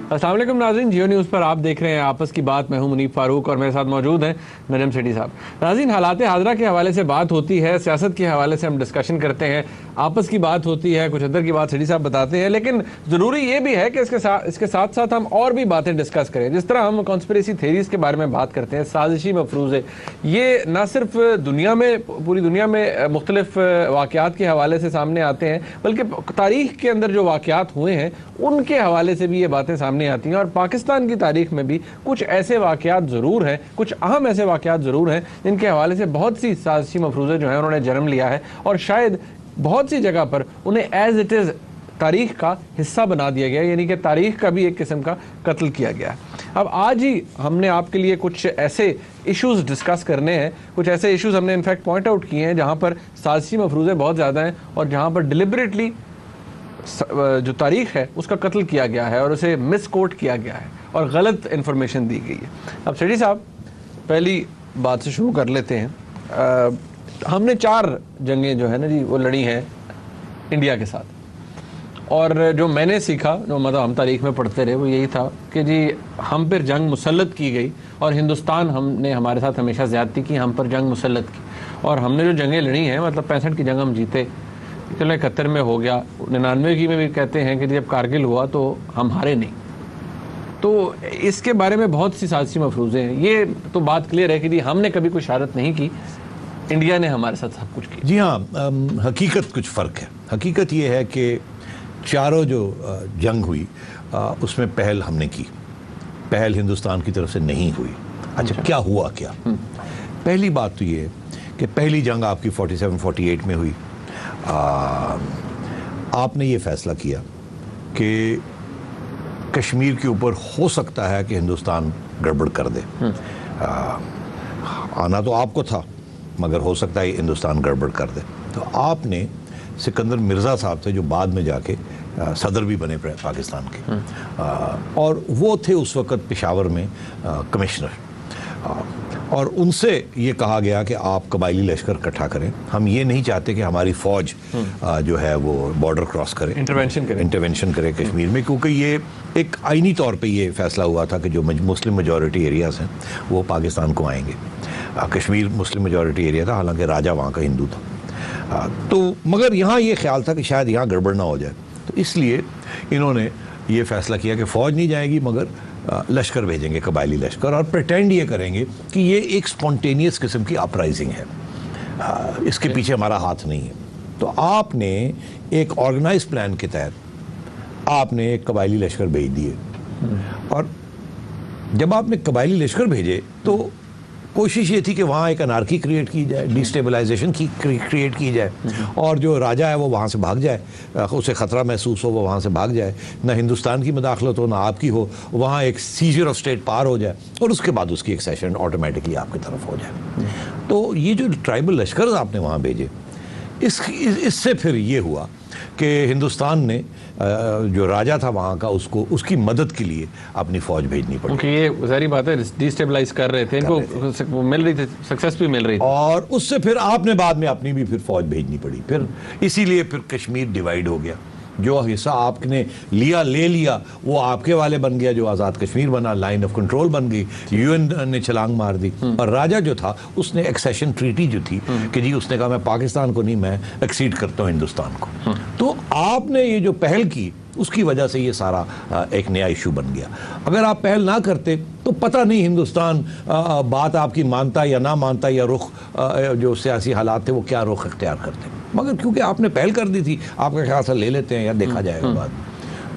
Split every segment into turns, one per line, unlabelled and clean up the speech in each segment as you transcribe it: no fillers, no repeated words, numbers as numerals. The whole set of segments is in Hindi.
अस्सलाम वालेकुम नाज़रीन, जियो न्यूज़ पर आप देख रहे हैं आपस की बात। मैं हूं मुनीब फारूक और मेरे साथ मौजूद हैं नजम सेठी साहब। नाज़रीन, हालात हाज़रा के हवाले से बात होती है, सियासत के हवाले से हम डिस्कशन करते हैं, आपस की बात होती है, कुछ अंदर की बात सेठी साहब बताते हैं, लेकिन ज़रूरी ये भी है कि इसके साथ साथ हम और भी बातें डिस्कस करें। जिस तरह हम कॉन्स्पिरेसी थेरीज़ के बारे में बात करते हैं, साजिशी मफरूज़े, ये ना सिर्फ दुनिया में, पूरी दुनिया में मुख्तलिफ वाक़यात के हवाले से सामने आते हैं, बल्कि तारीख़ के अंदर जो वाक़यात हुए हैं उनके हवाले से भी ये बातें सामने आती हैं। और पाकिस्तान की तारीख में भी कुछ ऐसे वाक़यात ज़रूर हैं, कुछ अहम ऐसे वाक़यात ज़रूर हैं जिनके हवाले से बहुत सी साजिशी मफरूज़े जो हैं उन्होंने जन्म लिया है और शायद बहुत सी जगह पर उन्हें एज़ इट इज़ तारीख़ का हिस्सा बना दिया गया, यानी कि तारीख़ का भी एक किस्म का कत्ल किया गया है। अब आज ही हमने आपके लिए कुछ ऐसे इश्यूज़ डिस्कस करने हैं, कुछ ऐसे इश्यूज़ हमने इनफैक्ट पॉइंट आउट किए हैं जहाँ पर साजिशी मफरूज़े बहुत ज़्यादा हैं और जहाँ पर डिलिबरेटली जो तारीख़ है उसका कत्ल किया गया है और उसे मिस कोट किया गया है और गलत इन्फॉर्मेशन दी गई है। अब सेठी साहब, पहली बात से शुरू कर लेते हैं। हमने 4 जंगें जो है ना जी वो लड़ी हैं इंडिया के साथ, और जो मैंने सीखा, जो मतलब हम तारीख़ में पढ़ते रहे, वो यही था कि जी हम पर जंग मुसल्लत की गई और हिंदुस्तान हमने हमारे साथ हमेशा ज़्यादती की, हम पर जंग मुसल्लत की। और हमने जो जंगें लड़ी हैं, मतलब 65 की जंग हम जीते, चलो 71 में हो गया, 99 की में भी कहते हैं कि जब कारगिल हुआ तो हम हारे नहीं। तो इसके बारे में बहुत सी साजिशी मफरूज़े हैं। ये तो बात क्लियर है कि जी हमने कभी कोई शरारत नहीं की, इंडिया ने हमारे साथ सब कुछ किया।
जी हाँ, हकीकत कुछ फ़र्क है। हकीकत ये है कि चारों जो जंग हुई उसमें पहल हमने की, पहल हिंदुस्तान की तरफ से नहीं हुई। अच्छा, क्या हुआ क्या? पहली बात तो ये है कि पहली जंग आपकी 47-48 में हुई। आपने ये फैसला किया कि कश्मीर के ऊपर हो सकता है कि हिंदुस्तान गड़बड़ कर दे। आना तो आपको था, मगर हो सकता है हिंदुस्तान गड़बड़ कर दे। तो आपने सिकंदर मिर्ज़ा साहब थे, जो बाद में जाके सदर भी बने पाकिस्तान के, और वो थे उस वक़्त पेशावर में कमिश्नर, और उनसे ये कहा गया कि आप कबायली लश्कर इकट्ठा करें। हम ये नहीं चाहते कि हमारी फ़ौज जो है वो बॉर्डर क्रॉस करे, इंटरवेंशन करे कश्मीर में, क्योंकि ये एक आइनी तौर पे ये फैसला हुआ था कि जो मुस्लिम मेजॉरिटी एरियाज़ हैं वो पाकिस्तान को आएंगे। कश्मीर मुस्लिम मेजॉरिटी एरिया था, हालांकि राजा वहाँ का हिंदू था। तो मगर यहाँ ये ख्याल था कि शायद यहाँ गड़बड़ ना हो जाए, तो इसलिए इन्होंने ये फ़ैसला किया कि फ़ौज नहीं जाएगी मगर लश्कर भेजेंगे, कबायली लश्कर, और प्रिटेंड ये करेंगे कि ये एक स्पॉन्टेनियस किस्म की अपराइजिंग है, इसके पीछे हमारा हाथ नहीं है। तो आपने एक ऑर्गेनाइज प्लान के तहत आपने एक कबायली लश्कर भेज दिए, और जब आपने कबायली लश्कर भेजे तो कोशिश ये थी कि वहाँ एक अनार्की क्रिएट की जाए, डिस्टेबलाइजेशन की क्रिएट की जाए, और जो राजा है वो वहाँ से भाग जाए, उसे ख़तरा महसूस हो वो वहाँ से भाग जाए, ना हिंदुस्तान की मदाखलत हो ना आपकी हो, वहाँ एक सीजर ऑफ स्टेट पार हो जाए और उसके बाद उसकी एक्सेशन ऑटोमेटिकली आपकी तरफ हो जाए। तो ये जो ट्राइबल लश्कर आपने वहाँ भेजे, इससे फिर ये हुआ कि हिंदुस्तान ने जो राजा था वहाँ का, उसकी मदद के लिए अपनी फ़ौज भेजनी पड़ी।
क्योंकि ये सारी बातें डिस्टेबलाइज कर रहे थे, इनको मिल रही थी, सक्सेस भी मिल रही थी,
और उससे फिर आपने बाद में अपनी भी फिर फ़ौज भेजनी पड़ी। फिर इसीलिए फिर कश्मीर डिवाइड हो गया। जो हिस्सा आपने ले लिया वो आपके वाले बन गया, जो आज़ाद कश्मीर बना, लाइन ऑफ कंट्रोल बन गई, यूएन ने छलांग मार दी, और राजा जो था उसने एक्सेशन ट्रीटी जो थी कि जी उसने कहा मैं पाकिस्तान को नहीं, मैं एक्सीड करता हूँ हिंदुस्तान को। तो आपने ये जो पहल की उसकी वजह से ये सारा एक नया इशू बन गया। अगर आप पहल ना करते तो पता नहीं हिंदुस्तान बात आपकी मानता या ना मानता, या रुख जो सियासी हालात थे वो क्या रुख इख्तियार करते, मगर क्योंकि आपने पहल कर दी थी, आपका ख्याल से ले लेते हैं या देखा जाएगा बाद,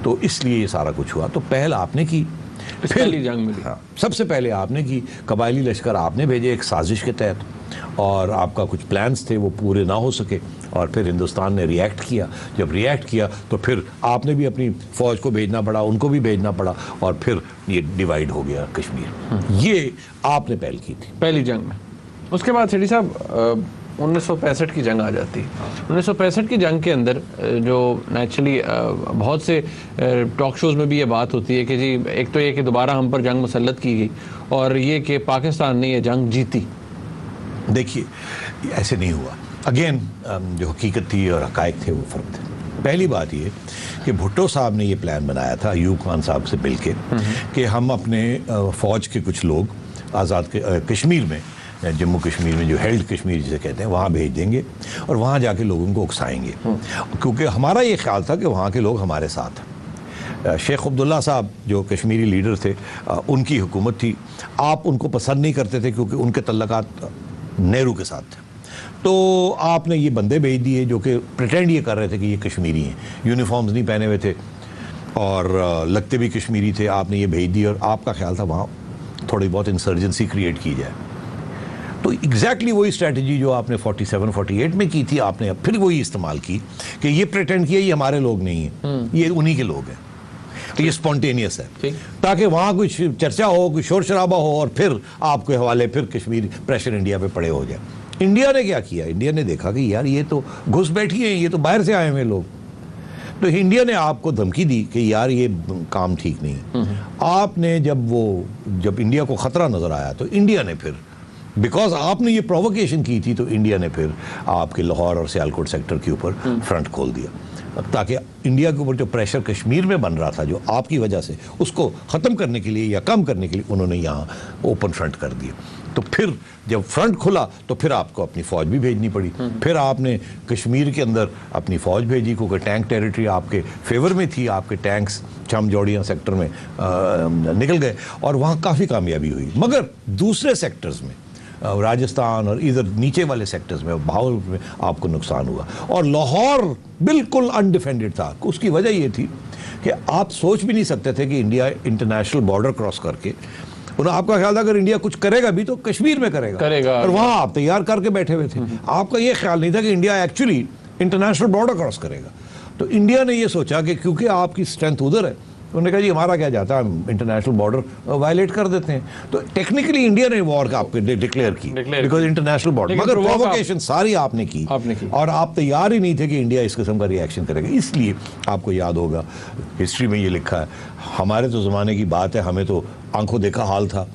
तो इसलिए ये सारा कुछ हुआ। तो पहल आपने की,
पहली जंग में
हाँ, सबसे पहले आपने की, कबायली लश्कर आपने भेजे एक साजिश के तहत, और आपका कुछ प्लान्स थे वो पूरे ना हो सके, और फिर हिंदुस्तान ने रिएक्ट किया। जब रिएक्ट किया तो फिर आपने भी अपनी फ़ौज को भेजना पड़ा, उनको भी भेजना पड़ा, और फिर ये डिवाइड हो गया कश्मीर। ये आपने पहल की थी
पहली जंग में। उसके बाद सेठी साहब 1965 की जंग आ जाती। 1965 की जंग के अंदर जो नेचुरली बहुत से टॉक शोज़ में भी ये बात होती है कि जी एक तो ये कि दोबारा हम पर जंग मुसल्लत की गई, और ये कि पाकिस्तान ने ये जंग जीती।
देखिए, ऐसे नहीं हुआ। अगेन जो हकीकत थी और हकायक थे वो फ़र्क थे। पहली बात ये कि भुट्टो साहब ने ये प्लान बनाया था अयूब खान साहब से मिलके कि हम अपने फ़ौज के कुछ लोग आज़ाद कश्मीर में, जम्मू कश्मीर में जो हेल्ड कश्मीर जिसे कहते हैं, वहाँ भेज देंगे और वहाँ जाके लोगों को उकसाएंगे, क्योंकि हमारा ये ख्याल था कि वहाँ के लोग हमारे साथ हैं। शेख अब्दुल्ला साहब जो कश्मीरी लीडर थे, उनकी हुकूमत थी, आप उनको पसंद नहीं करते थे क्योंकि उनके तल्लकात नेहरू के साथ थे, तो आपने ये बंदे भेज दिए जो कि प्रिटेंड ये कर रहे थे कि ये कश्मीरी हैं, यूनिफॉर्म्स नहीं पहने हुए थे और लगते भी कश्मीरी थे। आपने ये भेज दिए और आपका ख्याल था वहाँ थोड़ी बहुत इंसर्जेंसी क्रिएट की जाए। तो एग्जैक्टली वही स्ट्रैटेजी जो आपने 47-48 में की थी, आपने अब फिर वही इस्तेमाल की कि ये प्रिटेंड किया ये हमारे लोग नहीं हैं, ये उन्हीं के लोग हैं, तो ये स्पॉन्टेनियस है, ताकि वहाँ कुछ चर्चा हो, कोई शोर शराबा हो और फिर आपके हवाले फिर कश्मीर प्रेशर इंडिया पे पड़े हो जाए। इंडिया ने क्या किया, इंडिया ने देखा कि यार ये तो घुस बैठी हैं, ये तो बाहर से आए हुए लोग, तो इंडिया ने आपको धमकी दी कि यार ये काम ठीक नहीं। आपने जब इंडिया को ख़तरा नज़र आया तो इंडिया ने फिर, बिकॉज आपने ये प्रोवोकेशन की थी, तो इंडिया ने फिर आपके लाहौर और सियालकोट सेक्टर के ऊपर फ्रंट खोल दिया, ताकि इंडिया के ऊपर जो प्रेशर कश्मीर में बन रहा था जो आपकी वजह से, उसको ख़त्म करने के लिए या कम करने के लिए उन्होंने यहाँ ओपन फ्रंट कर दिया। तो फिर जब फ्रंट खुला तो फिर आपको अपनी फ़ौज भी भेजनी पड़ी, फिर आपने कश्मीर के अंदर अपनी फ़ौज भेजी, क्योंकि टैंक टेरिटरी आपके फेवर में थी, आपके टैंक्स छम जोड़ियाँ सेक्टर में निकल गए और वहाँ काफ़ी कामयाबी हुई। मगर दूसरे सेक्टर्स में, राजस्थान और इधर नीचे वाले सेक्टर्स में, भावल में आपको नुकसान हुआ और लाहौर बिल्कुल अनडिफेंडेड था। उसकी वजह ये थी कि आप सोच भी नहीं सकते थे कि इंडिया इंटरनेशनल बॉर्डर क्रॉस करके, आपका ख्याल था अगर इंडिया कुछ करेगा भी तो कश्मीर में करेगा और वहाँ आप तैयार करके बैठे हुए थे। आपका ये ख्याल नहीं था कि India actually international border cross करेगा। तो इंडिया ने ये सोचा कि क्योंकि आपकी स्ट्रेंथ उधर है, उन्होंने कहा जी हमारा क्या जाता है, हम इंटरनेशनल बॉर्डर वायलेट कर देते हैं। तो टेक्निकली इंडिया ने वॉर का आपके डिक्लेयर की, बिकॉज इंटरनेशनल बॉर्डर, मगर प्रोवोकेशन सारी आपने की और आप तैयार ही नहीं थे कि इंडिया इस किस्म का रिएक्शन करेगा। इसलिए आपको याद होगा हिस्ट्री में ये लिखा है, हमारे तो ज़माने की बात है, हमें तो आंखों देखा हाल था,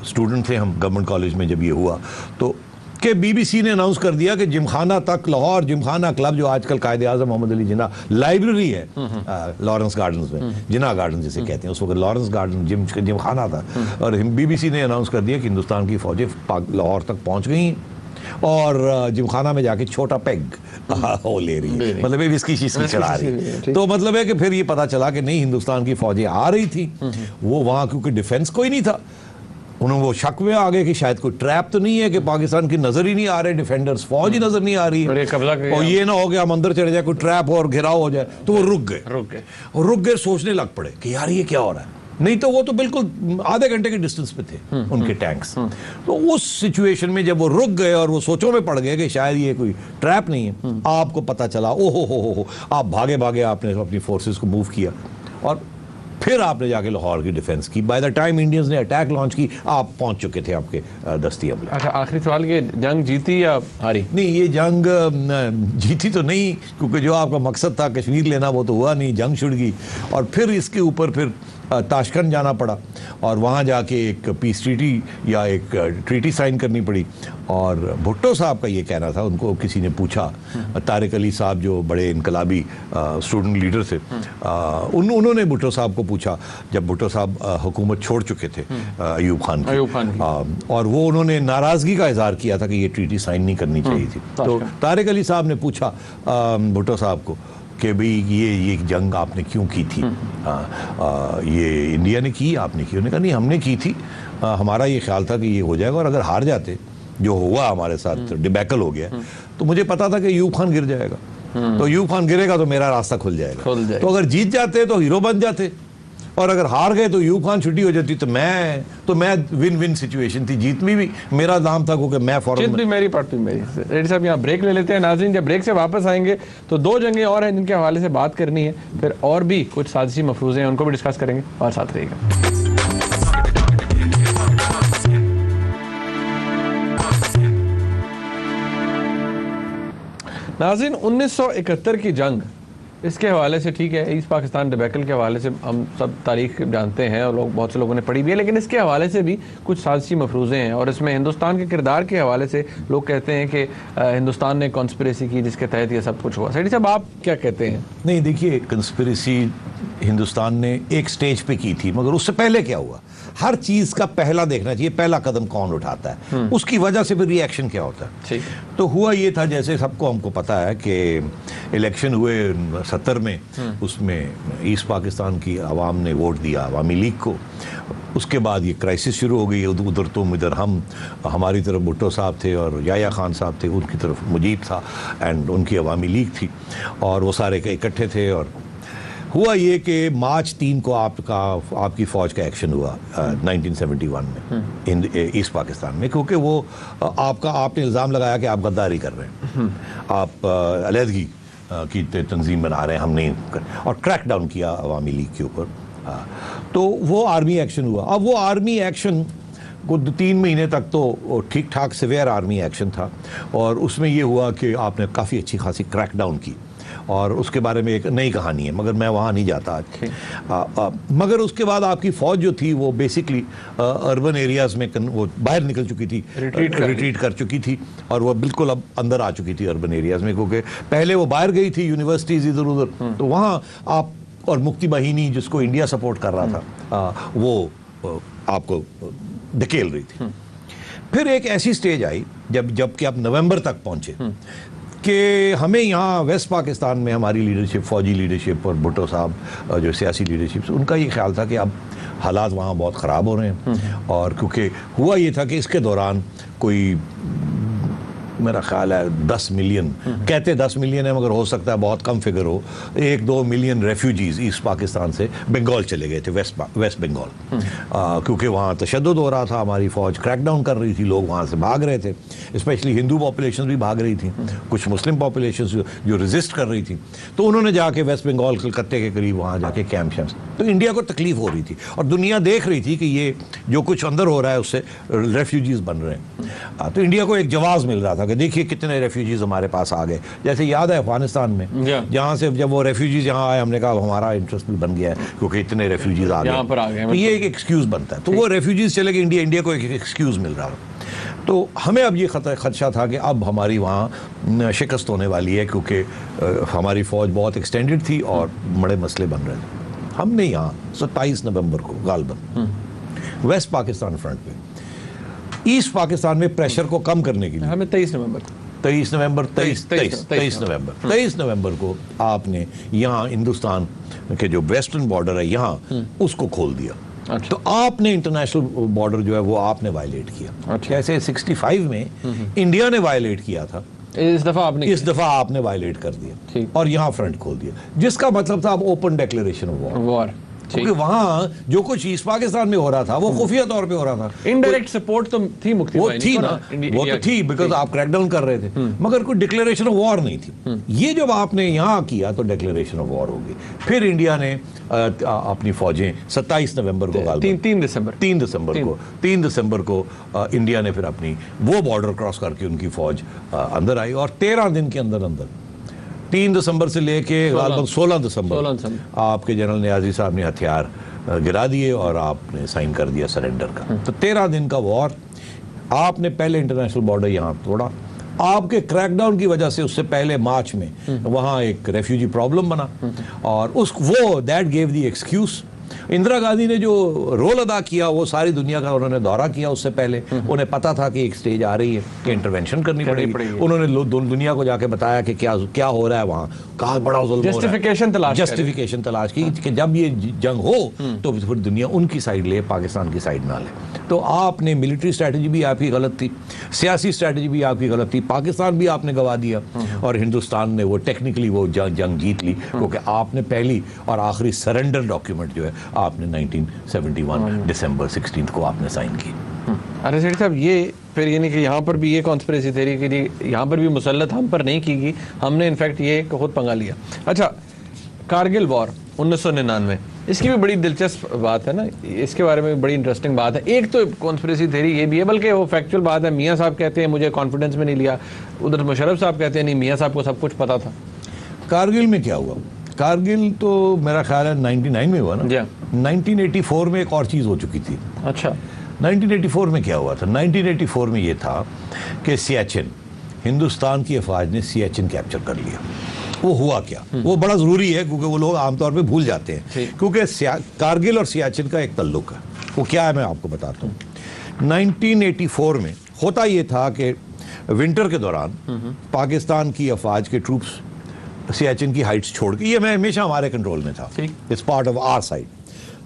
स्टूडेंट थे हम गवर्नमेंट कॉलेज में जब ये हुआ, तो कि बीबीसी ने अनाउंस कर दिया कि जिमखाना तक, लाहौर जिमखाना क्लब जो आजकल कायदे आज़म मोहम्मद अली जिन्ना लाइब्रेरी है लॉरेंस गार्डन्स में, जिन्ना गार्डन जिसे कहते हैं, उस वक्त लॉरेंस गार्डन जिमखाना था, और बीबीसी ने अनाउंस कर दिया कि हिंदुस्तान की फ़ौजें लाहौर तक पहुँच गई और जिमखाना में जाके छोटा पेग हो ले रही है, मतलब ये विस्की शीस्की चढ़ा रही है। तो मतलब है कि फिर ये पता चला कि नहीं, हिंदुस्तान की फ़ौजें आ रही थी, वो वहाँ क्योंकि डिफेंस कोई नहीं था, उन्होंने वो शक में आ गए कि शायद कोई ट्रैप तो नहीं है कि पाकिस्तान की नजर ही नहीं आ रहे डिफेंडर्स, फौज ही नजर नहीं आ रही है और ये ना हो गया हम अंदर चले जाए, कोई ट्रैप हो और घेराव हो जाए। तो वो रुक गए सोचने लग पड़े कि यार ये क्या हो रहा है, नहीं तो वो तो बिल्कुल आधे घंटे के डिस्टेंस पे थे उनके टैंक्स। तो उस सिचुएशन में जब वो रुक गए और वो सोचों में पड़ गए कि शायद ये कोई ट्रैप नहीं है, आपको पता चला, ओहो हो, आप भागे भागे आपने अपनी फोर्सेस को मूव किया और फिर आपने जाके लाहौर की डिफेंस की। बाय द टाइम इंडियंस ने अटैक लॉन्च की, आप पहुंच चुके थे आपके दस्ती अमले।
अच्छा, आखिरी सवाल, ये जंग जीती या हारी?
नहीं, ये जंग जीती तो नहीं, क्योंकि जो आपका मकसद था कश्मीर लेना वो तो हुआ नहीं, जंग छिड़ गई और फिर इसके ऊपर फिर ताशकंद जाना पड़ा और वहाँ जाके एक पीस ट्रीटी या एक ट्रीटी साइन करनी पड़ी। और भुट्टो साहब का ये कहना था, उनको किसी ने पूछा, तारिक अली साहब जो बड़े इनकलाबी स्टूडेंट लीडर थे, उन्होंने भुट्टो साहब को पूछा जब भुट्टो साहब हुकूमत छोड़ चुके थे अयूब खान की, और वो उन्होंने नाराज़गी का इजहार किया था कि ये ट्रीटी साइन नहीं करनी चाहिए थी। तो तारिक अली साहब ने पूछा भुट्टो साहब को कि भाई ये जंग आपने क्यों की थी, ये इंडिया ने की, आपने की? उन्होंने कहा नहीं, हमने की थी, हमारा ये ख्याल था कि ये हो जाएगा और अगर हार जाते, जो हुआ हमारे साथ डिबैकल हो गया, तो मुझे पता था कि अयूब खान गिर जाएगा, तो अयूब खान गिरेगा तो मेरा रास्ता खुल जाएगा। तो अगर जीत जाते तो हीरो बन जाते और अगर हार गए तो अयूब खान छुट्टी हो जाती, तो मैं विन विन सिचुएशन थी, जीत में भी मेरा नाम था क्योंकि मैं फौरन,
जीत भी मेरी, पार्ट भी मेरी। रेड्डी साहब यहाँ ब्रेक ले लेते हैं। नाज़रीन, जब ब्रेक से वापस आएंगे तो दो जंगें और हैं जिनके हवाले से बात करनी है, फिर और भी कुछ साजिशी मफरूज़े हैं उनको भी डिस्कस करेंगे और साथ रहिएगा। नाज़रीन, 1971 की जंग इसके हवाले से ठीक है, ईस्ट पाकिस्तान डिबेकल के हवाले से हम सब तारीख जानते हैं और लोग बहुत से लोगों ने पढ़ी भी है, लेकिन इसके हवाले से भी कुछ साजिशी मफरूज़े हैं और इसमें हिंदुस्तान के किरदार के हवाले से लोग कहते हैं कि हिंदुस्तान ने कॉन्स्पिरेसी की जिसके तहत ये सब कुछ हुआ। सेठी साहब आप क्या कहते हैं?
नहीं, देखिए, कंस्पिरेसी हिंदुस्तान ने एक स्टेज पे की थी, मगर उससे पहले क्या हुआ? हर चीज का पहला देखना चाहिए, पहला कदम कौन उठाता है, उसकी वजह से फिर रिएक्शन क्या होता है। तो हुआ ये था, जैसे सबको हमको पता है कि इलेक्शन हुए 70 में, उसमें ईस्ट पाकिस्तान की आवाम ने वोट दिया अवामी लीग को। उसके बाद ये क्राइसिस शुरू हो गई, उधर तुम इधर हम, हमारी तरफ भुट्टो साहब थे और याया खान साहब थे, उनकी तरफ मुजीब था एंड उनकी अवामी लीग थी और वो सारे इकट्ठे थे। और हुआ ये कि मार्च 3 को आपकी फ़ौज का एक्शन हुआ 1971 में ईस्ट पाकिस्तान में, क्योंकि वो आपने इल्ज़ाम लगाया कि आप गद्दारी कर रहे हैं, आप अलहदगी की तंजीम बना रहे हैं, हम नहीं और क्रैक डाउन किया अवामी लीग के ऊपर। तो वो आर्मी एक्शन हुआ। अब वो आर्मी एक्शन को 3 महीने तक तो ठीक ठाक सिवियर आर्मी एक्शन था और उसमें ये हुआ कि आपने काफ़ी अच्छी खासी क्रैक डाउन की और उसके बारे में एक नई कहानी है, मगर मैं वहाँ नहीं जाता आज। मगर उसके बाद आपकी फ़ौज जो थी वो बेसिकली अर्बन एरियाज़ में वो बाहर निकल चुकी थी, रिट्रीट कर चुकी थी और वो बिल्कुल अब अंदर आ चुकी थी अर्बन एरियाज़ में, क्योंकि पहले वो बाहर गई थी यूनिवर्सिटीज़ इधर उधर, तो वहाँ आप और मुक्ति बाहिनी जिसको इंडिया सपोर्ट कर रहा था वो आपको धकेल रही थी। फिर एक ऐसी स्टेज आई जबकि आप नवंबर तक पहुंचे कि हमें यहाँ वेस्ट पाकिस्तान में हमारी लीडरशिप, फौजी लीडरशिप और भुट्टो साहब जो सियासी लीडरशिप, उनका ये ख्याल था कि अब हालात वहाँ बहुत ख़राब हो रहे हैं। और क्योंकि हुआ ये था कि इसके दौरान कोई मेरा ख्याल है 10 मिलियन, कहते 10 मिलियन है मगर हो सकता है बहुत कम फिगर हो, 1-2 मिलियन रेफ्यूजीज ईस्ट पाकिस्तान से बंगाल चले गए थे, वेस्ट बंगाल, क्योंकि वहाँ तशद्दुद हो रहा था, हमारी फ़ौज क्रैकडाउन कर रही थी, लोग वहाँ से भाग रहे थे, स्पेशली हिंदू पॉपुलेशन भी भाग रही थी, कुछ मुस्लिम पॉपुलेशन जो रेजिस्ट कर रही थी। तो उन्होंने जाके वेस्ट बंगाल कलकत्ते के करीब वहाँ जाके कैंप शैम्प, तो इंडिया को तकलीफ हो रही थी और दुनिया देख रही थी कि ये जो कुछ अंदर हो रहा है उससे रेफ्यूजीज बन रहे हैं। तो इंडिया को एक जवाब मिल रहा था कि देखिए कितने रेफ्यूजीज हमारे पास आ गए। जैसे याद है अफगानिस्तान में जहाँ से जब वो रेफ्यूजीज यहाँ आए, हमने कहा हमारा इंटरेस्ट भी बन गया है क्योंकि इतने रेफ्यूजीज आ गए, तो ये एक एक्सक्यूज बनता है। तो वो रेफ्यूजीज चले गए, इंडिया को एक एक्सक्यूज मिल रहा था। तो हमें अब ये खदशा था कि अब हमारी वहाँ शिकस्त होने वाली है, क्योंकि हमारी फ़ौज बहुत एक्सटेंडेड थी और बड़े मसले बन रहे थे। हमने यहाँ 27 नवंबर को गालबन वेस्ट पाकिस्तान फ्रंट पे ईस्ट पाकिस्तान में प्रेशर को कम करने के लिए, हमें 23 नवंबर को आपने यहाँ हिंदुस्तान के जो वेस्टर्न बॉर्डर है यहाँ उसको खोल दिया। अच्छा। तो आपने इंटरनेशनल बॉर्डर जो है वो आपने वायलेट किया। अच्छा। जैसे 65 में इंडिया ने वायलेट किया था, इस दफा आपने वायलेट कर दिया और यहाँ फ्रंट खोल दिया, जिसका मतलब था अब ओपन डिक्लेरेशन ऑफ वॉर। क्योंकि वहां जो कुछ ईस्ट पाकिस्तान में हो रहा था वो खुफिया तौर पे हो रहा था।
इनडायरेक्ट सपोर्ट तो थी, मुक्ति
वो थी ना, वो तो थी बिकॉज आप क्रैकडाउन कर रहे थे, मगर कोई डिक्लेरेशन ऑफ वॉर नहीं थी। ये जब आपने यहाँ किया तो डिक्लेरेशन ऑफ वॉर होगी। फिर इंडिया ने अपनी फौजें 27 नवंबर को 3 दिसंबर को इंडिया ने फिर अपनी वो बॉर्डर क्रॉस करके उनकी फौज अंदर आई और 13 दिन के अंदर 3 दिसंबर से लेके गालबन 16 दिसंबर आपके जनरल नियाजी साहब ने हथियार गिरा दिए और आपने साइन कर दिया सरेंडर का। तो 13 दिन का वॉर, आपने पहले इंटरनेशनल बॉर्डर यहाँ तोड़ा, आपके क्रैकडाउन की वजह से उससे पहले मार्च में वहाँ एक रेफ्यूजी प्रॉब्लम बना और वो that gave the excuse. Indira Gandhi ने जो रोल अदा किया वो सारी दुनिया का उन्होंने दौरा किया, उससे पहले उन्हें पता था कि एक स्टेज आ रही है कि इंटरवेंशन करनी पड़ेगी। उन्होंने दुनिया को जाके बताया कि क्या हो रहा है वहाँ, कहा बड़ा जुल्म हो रहा है, जस्टिफिकेशन तलाश की कि जब ये जंग हो तो फिर दुनिया उनकी साइड ले, पाकिस्तान की साइड ना ले। तो आपने मिलिट्री स्ट्रैटेजी भी आपकी गलत थी, सियासी स्ट्रैटेजी भी आपकी गलत थी, पाकिस्तान भी आपने गवा दिया और हिंदुस्तान ने वो टेक्निकली वो जंग जीत ली, क्योंकि आपने पहली और आखिरी सरेंडर डॉक्यूमेंट जो है आपने 1971 दिसंबर 16 को आपने साइन की।
अरे सेठ साहब, ये फिर यानी कि यहाँ पर भी ये कॉन्स्पिरेसी थ्योरी की, यहाँ पर भी मुसल्लत हम पर नहीं की गई, हमने इनफैक्ट ये खुद पंगा लिया। अच्छा, कारगिल वॉर 1999, इसकी भी बड़ी दिलचस्प बात है ना, इसके बारे में बड़ी इंटरेस्टिंग बात है। एक तो कॉन्स्पिरेसी थ्योरी ये भी है, बल्कि वो फैक्चुअल बात है। मियाँ साहब कहते हैं मुझे कॉन्फिडेंस में नहीं लिया, उधर मुशर्रफ साहब कहते हैं नहीं मियाँ साहब को सब कुछ पता था।
कारगिल में क्या हुआ? कारगिल तो मेरा ख्याल है 99 में हुआ ना।
जी।
1984 में एक और चीज़ हो चुकी थी।
अच्छा।
1984 में क्या हुआ था? 1984 में ये था कि सियाचिन, हिंदुस्तान की अफवाज ने सियाचिन कैप्चर कर लिया। वो हुआ क्या, वो बड़ा ज़रूरी है क्योंकि वो लोग आमतौर पे भूल जाते हैं, क्योंकि कारगिल और सियाचिन का एक तल्लुक है। वो क्या है मैं आपको बताता हूँ। 1984 में होता ये था कि विंटर के दौरान पाकिस्तान की अफवाज के ट्रूप्स सियाचिन की हाइट्स छोड़ के, ये मैं हमेशा हमारे कंट्रोल में था, it's part of our side,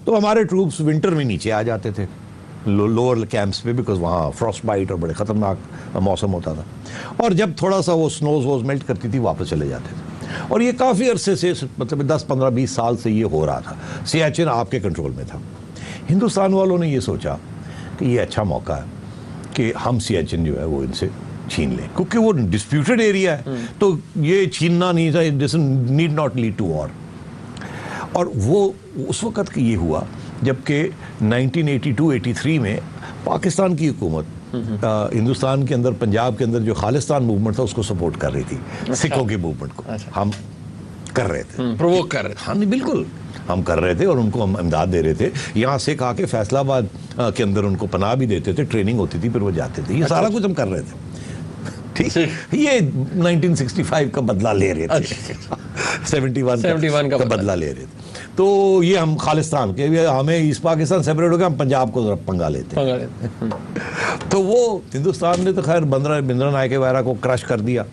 तो हमारे ट्रूप्स विंटर में नीचे आ जाते थे लोअर कैंप्स पे, बिकॉज वहाँ फ्रॉस्ट बाइट और बड़े ख़तरनाक मौसम होता था, और जब थोड़ा सा वो स्नोज वोज मेल्ट करती थी वापस चले जाते थे। और ये काफ़ी अरसे से, मतलब 10, 15, 20 साल से ये हो रहा था। सियाचिन आपके कंट्रोल में था। हिंदुस्तान वालों ने ये सोचा कि ये अच्छा मौका है कि हम सियाचिन जो है वो इनसे छीन लें, क्योंकि वो डिस्प्यूटेड एरिया है, तो ये छीनना नहीं था, this need not lead to war. और वो उस वक़्त ये हुआ जबकि 1982-83 में पाकिस्तान की हुकूमत हिंदुस्तान के अंदर, पंजाब के अंदर जो खालिस्तान मूवमेंट था उसको सपोर्ट कर रही थी। सिखों की मूवमेंट को हम कर रहे थे,
प्रोवोक कर रहे थे।
हाँ नहीं बिल्कुल, हम कर रहे थे और उनको हम इमदाद दे रहे थे। यहाँ से कहा कि फैसलाबाद के अंदर उनको पनाह भी देते थे, ट्रेनिंग होती थी, फिर वो जाते थे। ये सारा कुछ हम कर रहे थे। ठीक, ये 1965 का बदला ले रहे थे। 71 का बदला ले रहे थे। तो ये हम खालिस्तान के, हमें ईस्ट पाकिस्तान सेपरेट हो गया, हम पंजाब को पंगा लेते हैं। तो वो हिंदुस्तान ने तो खैर बिंद्रा नायक वगैरह को क्रश कर दिया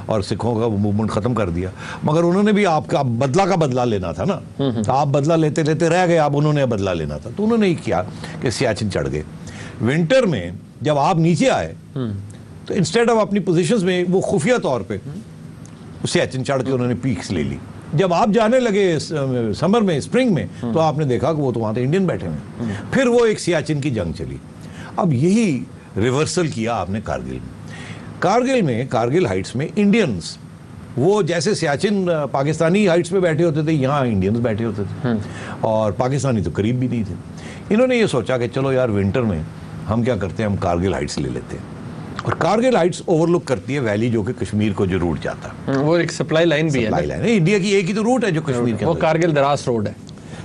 और सिखों का मूवमेंट खत्म कर दिया, मगर उन्होंने भी आपका बदला लेना था ना। तो आप बदला लेते लेते रह गए, आप उन्होंने बदला लेना था, तो उन्होंने ही किया कि सियाचिन चढ़ गए। विंटर में जब आप नीचे आए तो इंस्टेड ऑफ अपनी पोजीशंस में वो खुफिया तौर पे सियाचिन चढ़ के उन्होंने पीक्स ले ली। जब आप जाने लगे समर में, स्प्रिंग में, तो आपने देखा कि वो तो वहाँ तो इंडियन बैठे हुए। फिर वो एक सियाचिन की जंग चली। अब यही रिवर्सल किया आपने कारगिल में। कारगिल हाइट्स में इंडियंस, वो जैसे सियाचिन पाकिस्तानी हाइट्स पे बैठे होते थे, यहाँ इंडियंस बैठे होते थे, और पाकिस्तानी तो करीब भी नहीं थे। इन्होंने ये सोचा कि चलो यार विंटर में हम क्या करते हैं, हम कारगिल हाइट्स ले लेते हैं। और कारगिल हाइट्स ओवरलुक करती है वैली जो कि कश्मीर को जो रूट जाता है,
वो एक सप्लाई लाइन भी है।
सप्लाई लाइन है, इंडिया की एक ही तो रूट है जो कश्मीर के,
वो कारगिल दराज रोड है।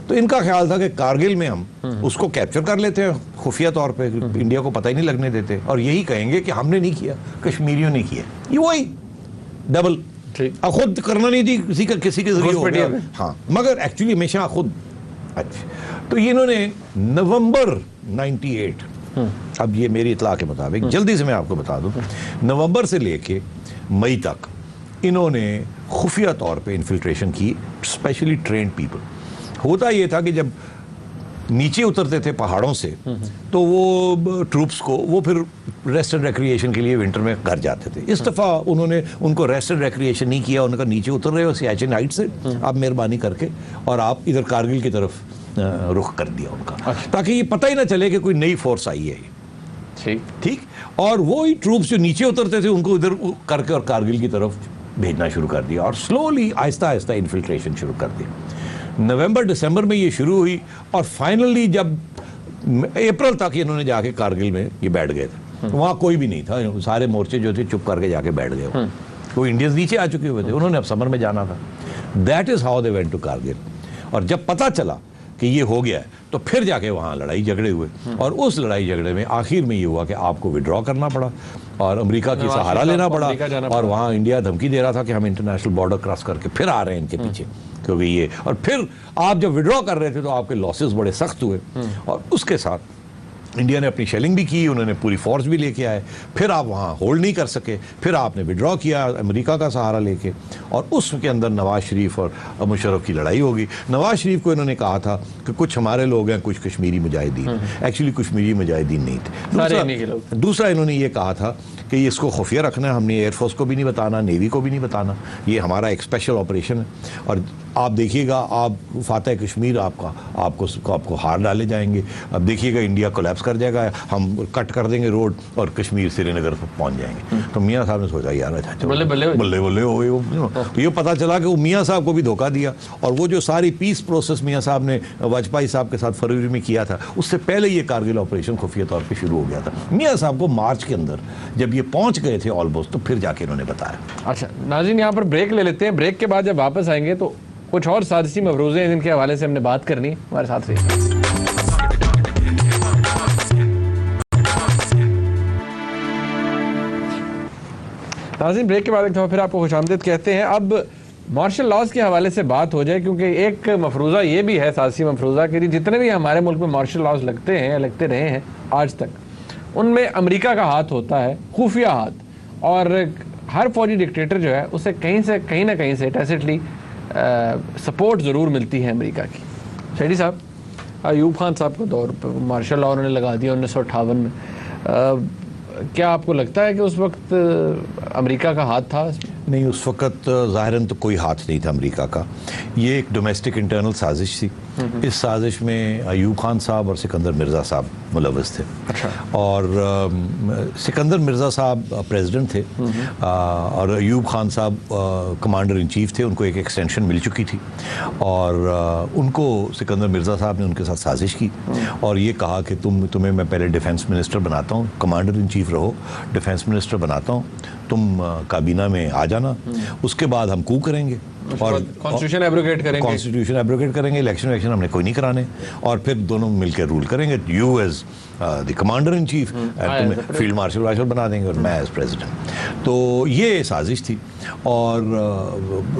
तो इनका ख्याल था कि कारगिल में हम उसको कैप्चर कर लेते हैं खुफिया तौर पे, इंडिया को पता ही नहीं लगने देते, और यही कहेंगे कि हमने नहीं किया, कश्मीरियों ने किया। ये वही डबल, खुद करना नहीं थी, किसी के जरिए हो गया। हाँ, मगर एक्चुअली हमेशा खुद। अच्छा, तो ये इन्होंने नवंबर 98, अब ये मेरी इतला के मुताबिक, जल्दी से मैं आपको बता दूं, नवंबर से लेके मई तक इन्होंने खुफिया तौर पे इन्फिल्ट्रेशन की, स्पेशली ट्रेन्ड पीपल। होता ये था कि जब नीचे उतरते थे पहाड़ों से, तो वो ट्रूप्स को वो फिर रेस्ट एंड रिक्रिएशन के लिए विंटर में घर जाते थे। इस दफ़ा उन्होंने उनको रेस्ट एंड रिक्रिएशन नहीं किया, उन्होंने कहा नीचे उतर रहे हो सियाचिन हाइट से, आप मेहरबानी करके, और आप इधर कारगिल की तरफ रुख कर दिया उनका, ताकि ये पता ही ना चले कि कोई नई फोर्स आई है। ठीक, और वो ही ट्रूप्स जो नीचे उतरते थे उनको इधर करके और कारगिल की तरफ भेजना शुरू कर दिया, और स्लोली आहिस्ता आहिस्ता इन्फिल्ट्रेशन शुरू कर दिया। नवंबर दिसंबर में ये शुरू हुई, और फाइनली जब अप्रैल तक इन्होंने जाके कारगिल में ये बैठ गए थे। वहाँ कोई भी नहीं था, सारे मोर्चे जो थे चुप करके जाके बैठ गए। वो इंडियंस नीचे आ चुके हुए थे, उन्होंने अब समर में जाना था। That is how they went to Kargil. और जब पता चला कि ये हो गया है, तो फिर जाके वहाँ लड़ाई झगड़े हुए, और उस लड़ाई झगड़े में आखिर में ये हुआ कि आपको विड्रॉ करना पड़ा और अमेरिका की सहारा लेना पड़ा, और वहाँ इंडिया धमकी दे रहा था कि हम इंटरनेशनल बॉर्डर क्रॉस करके फिर आ रहे हैं इनके पीछे, क्योंकि ये, और फिर आप जब विड्रॉ कर रहे थे तो आपके लॉसेस बड़े सख्त हुए, और उसके साथ इंडिया ने अपनी शेलिंग भी की, उन्होंने पूरी फोर्स भी लेके आए, फिर आप वहाँ होल्ड नहीं कर सके, फिर आपने विड्रॉ किया अमेरिका का सहारा लेके, और उसके अंदर नवाज शरीफ और मुशर्रफ की लड़ाई होगी। नवाज शरीफ को इन्होंने कहा था कि कुछ हमारे लोग हैं, कुछ कश्मीरी मुजाहिदीन, एक्चुअली कश्मीरी मुजाहिदीन नहीं थे। दूसरा इन्होंने ये कहा था कि इसको खुफिया रखना है, हमने एयरफोर्स को भी नहीं बताना, नेवी को भी नहीं बताना, ये हमारा एक स्पेशल ऑपरेशन है, और आप देखिएगा, आप फातह कश्मीर आपको हार डाले जाएंगे। अब देखिएगा इंडिया कोलैप्स कर जाएगा, हम कट कर देंगे रोड और कश्मीर श्रीनगर पर पहुंच जाएंगे। तो मियाँ साहब ने सोचा यार अच्छा बल्ले बल्ले हो गए। तो ये पता चला कि वो मियाँ साहब को भी धोखा दिया, और वो जो सारी पीस प्रोसेस मियाँ साहब ने वाजपेयी साहब के साथ फरवरी में किया था, उससे पहले ये कारगिल ऑपरेशन खुफिया तौर पर शुरू हो गया था। मियाँ साहब को मार्च के अंदर जब ये पहुँच गए थे ऑलमोस्ट, तो फिर जाके इन्होंने बताया।
अच्छा नाज़रीन, यहाँ पर ब्रेक ले लेते हैं, ब्रेक के बाद जब वापस आएंगे तो कुछ और साजिशी मफरूज़े हैं जिनके हवाले से हमने बात करनी है। हमारे साथ रहिए। नाज़रीन, ब्रेक के बाद एक दफ़ा फिर आपको खुशामदीद कहते हैं। अब मार्शल लॉज के हवाले से बात हो जाए, क्योंकि एक मफरूज़ा ये भी है, साजिशी मफरूज़ा, कि जितने भी हमारे मुल्क में मार्शल लॉज लगते हैं, लगते रहे हैं आज तक, उनमें अमेरिका का हाथ होता है, खुफिया हाथ, और हर फौजी डिक्टेटर जो है उसे कहीं ना कहीं से टैसिटली सपोर्ट ज़रूर मिलती है अमेरिका की। शेडी साहब, अयूब खान साहब को दौर पर मार्शल लॉ उन्होंने लगा दिया 1958 में। क्या आपको लगता है कि उस वक्त अमेरिका का हाथ था?
नहीं, उस वक्त ज़ाहिरन तो कोई हाथ नहीं था अमेरिका का। ये एक डोमेस्टिक इंटरनल साजिश थी। इस साजिश में अयूब खान साहब और सिकंदर मिर्ज़ा साहब मुलव्वस थे।
अच्छा।
और सिकंदर मिर्ज़ा साहब प्रेसिडेंट थे और अयूब खान साहब कमांडर इन चीफ थे। उनको एक एक्सटेंशन मिल चुकी थी और उनको सिकंदर मिर्ज़ा साहब ने उनके साथ साजिश की और ये कहा कि तुम्हें मैं पहले डिफेंस मिनिस्टर बनाता हूँ, कमांडर इन चीफ रहो, डिफेंस मिनिस्टर बनाता हूँ, तुम काबीना में आ जाना, उसके बाद हम कू करेंगे और
कॉन्स्टिट्यूशन
एब्रोगेट करेंगे, इलेक्शन हमने कोई नहीं कराने, और फिर दोनों मिलकर रूल करेंगे। You as the commander in chief, तुम्हें फील्ड मार्शल बना देंगे और मैं एज प्रेसिडेंट। तो ये साजिश थी और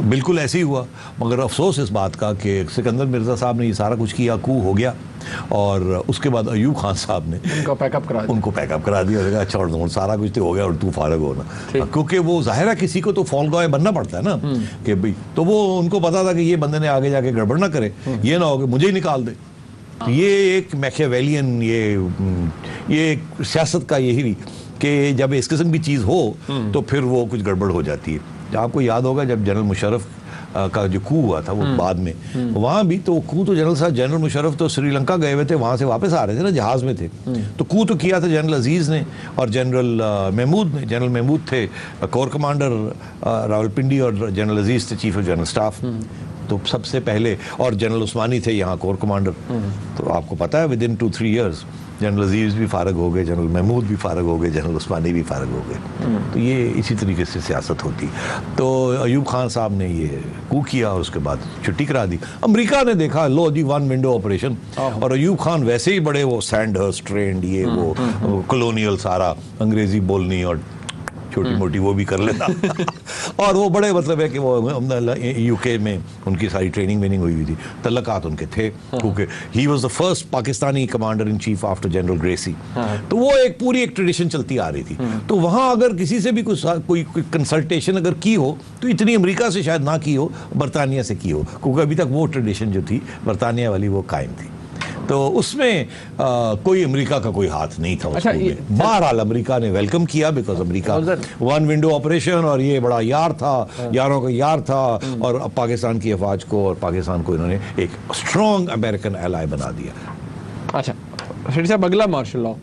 बिल्कुल ऐसे ही हुआ। मगर अफसोस इस बात का कि सिकंदर मिर्ज़ा साहब ने ये सारा कुछ किया, कू हो गया, और उसके बाद अयूब खान साहब ने उनको पैकअप करा दिया और कहा छोड़ सारा कुछ तो हो गया और तू फारग हो ना। क्योंकि वो जाहिर है किसी को तो फॉल गॉय बनना पड़ता है ना कि भाई, तो वो उनको पता था कि ये बंदे ने आगे जाके गड़बड़ ना करे, ये ना हो कि मुझे ही निकाल दे। ये एक मैकियावेलियन ये सियासत का यही कि जब इस किस्म की चीज़ हो तो फिर वो कुछ गड़बड़ हो जाती है। आपको याद होगा जब जनरल मुशर्रफ का जो कू हुआ था वो बाद में, वहाँ भी तो कू तो जनरल मुशर्रफ तो श्रीलंका गए हुए थे, वहाँ से वापस आ रहे थे ना, जहाज में थे, तो कू तो किया था जनरल अजीज़ ने और जनरल महमूद ने। जनरल महमूद थे कोर कमांडर रावलपिंडी और जनरल अजीज़ थे चीफ ऑफ जनरल स्टाफ, तो सबसे पहले, और जनरल उस्मानी थे यहाँ कोर कमांडर। तो आपको पता है विदिन 2-3 ईयर्स जनरल अजीज़ भी फारग हो गए, जनरल महमूद भी फारग हो गए, जनरल उस्मानी भी फारग हो गए। तो ये इसी तरीके से सियासत होती। तो अयूब खान साहब ने ये कू किया और उसके बाद छुट्टी करा दी। अमेरिका ने देखा लो जी 1 विंडो ऑपरेशन, और अयूब खान वैसे ही बड़े वो सैंडहर्स्ट ट्रेंड, ये वो कॉलोनियल सारा अंग्रेजी बोलनी और छोटी मोटी वो भी कर लेता और वो बड़े मतलब है कि वो यूके में उनकी सारी ट्रेनिंग हुई थी, तल्लकात उनके थे, क्योंकि he was the first Pakistani commander in chief after general Gracey. तो वो एक पूरी ट्रेडिशन चलती आ रही थी। तो वहाँ अगर किसी से भी कोई कंसल्टेशन अगर की हो तो इतनी अमेरिका से शायद ना की हो, बरतानिया से की हो, क्योंकि अभी तक वो ट्रेडिशन जो थी बरतानिया वाली वो कायम थी। तो उसमें कोई अमेरिका का कोई हाथ नहीं था। अच्छा, बहरहाल अमेरिका ने वेलकम किया, बिकॉज अमेरिका 1 विंडो ऑपरेशन और ये बड़ा यार था, यारों का यार था, और पाकिस्तान की अफवाज को और पाकिस्तान को इन्होंने एक स्ट्रॉन्ग अमेरिकन एलाई बना दिया।
अच्छा शेठी साहब, अगला मार्शल लॉ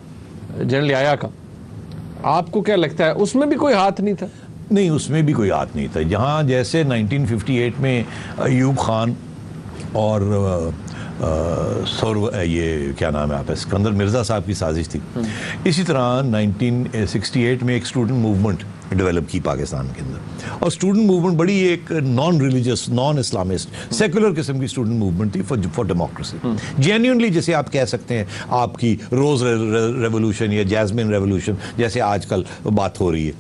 जनरल याया का, आपको क्या लगता है उसमें भी कोई हाथ नहीं था?
नहीं, उसमें भी कोई हाथ नहीं था। जहाँ जैसे 1958 में अयूब खान और ये क्या नाम है आपका सिकंदर मिर्ज़ा साहब की साजिश थी, इसी तरह 1968 में एक स्टूडेंट मूवमेंट डेवलप की पाकिस्तान के अंदर, और स्टूडेंट मूवमेंट बड़ी एक non religious, non Islamist, secular किस्म की स्टूडेंट मूवमेंट थी फॉर डेमोक्रेसी। जेन्युइनली, जैसे आप कह सकते हैं आपकी रोज़ रेवोल्यूशन या जैस्मिन रेवोल्यूशन जैसे आजकल बात हो रही है,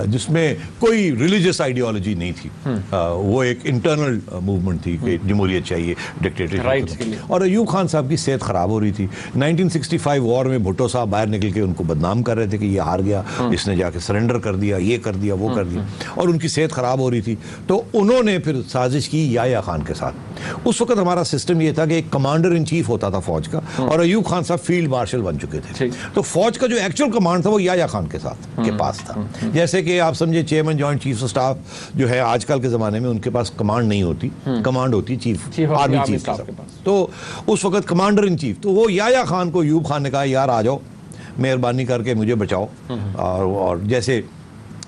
जिसमें कोई रिलीजियस आइडियोलॉजी नहीं थी। वो एक इंटरनल मूवमेंट थी कि जमहूरियत चाहिए, डिक्टेटरशिप। और अयूब खान साहब की सेहत ख़राब हो रही थी। 1965 वॉर में भुट्टो साहब बाहर निकल के उनको बदनाम कर रहे थे कि ये हार गया, इसने जाके सरेंडर कर दिया, ये कर दिया, वो कर दिया, और उनकी सेहत ख़राब हो रही थी। तो उन्होंने फिर साजिश की याया खान के साथ। उस वक्त हमारा सिस्टम ये था कि एक कमांडर इन चीफ होता था फौज का, और अयूब खान साहब फील्ड मार्शल बन चुके थे। तो फौज का जो एक्चुअल कमांड था वो याया खान के साथ के पास था। जैसे कि आप समझे chairman joint chief of staff जो है आजकल के ज़माने में, उनके पास कमांड नहीं होती, कमांड होती चीफ आर्मी चीफ के पास। तो उस वक्त कमांडर इन चीफ, तो वो याया खान को अयूब खान ने कहा यार आ जाओ, मेहरबानी करके मुझे बचाओ। और जैसे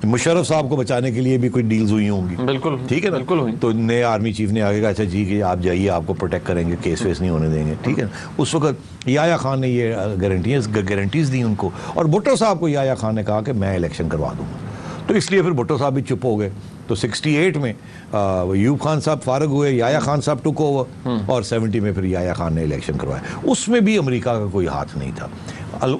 मुशर्रफ साहब को बचाने के लिए भी कोई डील्स हुई होंगी, बिल्कुल ठीक है ना, बिल्कुल हुई। तो नए आर्मी चीफ ने आगे कहा अच्छा जी कि आप जाइए, आपको प्रोटेक्ट करेंगे, केस वेस नहीं होने देंगे, ठीक है। उस वक्त याया खान ने ये गारंटीज दी उनको, और भुट्टो साहब को याया खान ने कहा कि मैं इलेक्शन करवा दूंगा। तो इसलिए फिर भुट्टो साहब भी चुप हो गए तो 68 में यूब खान साहब फारग हुए, याया खान साहब टुक ओवर, और 70 में फिर याया खान ने इलेक्शन करवाया। उसमें भी अमेरिका का कोई हाथ नहीं था।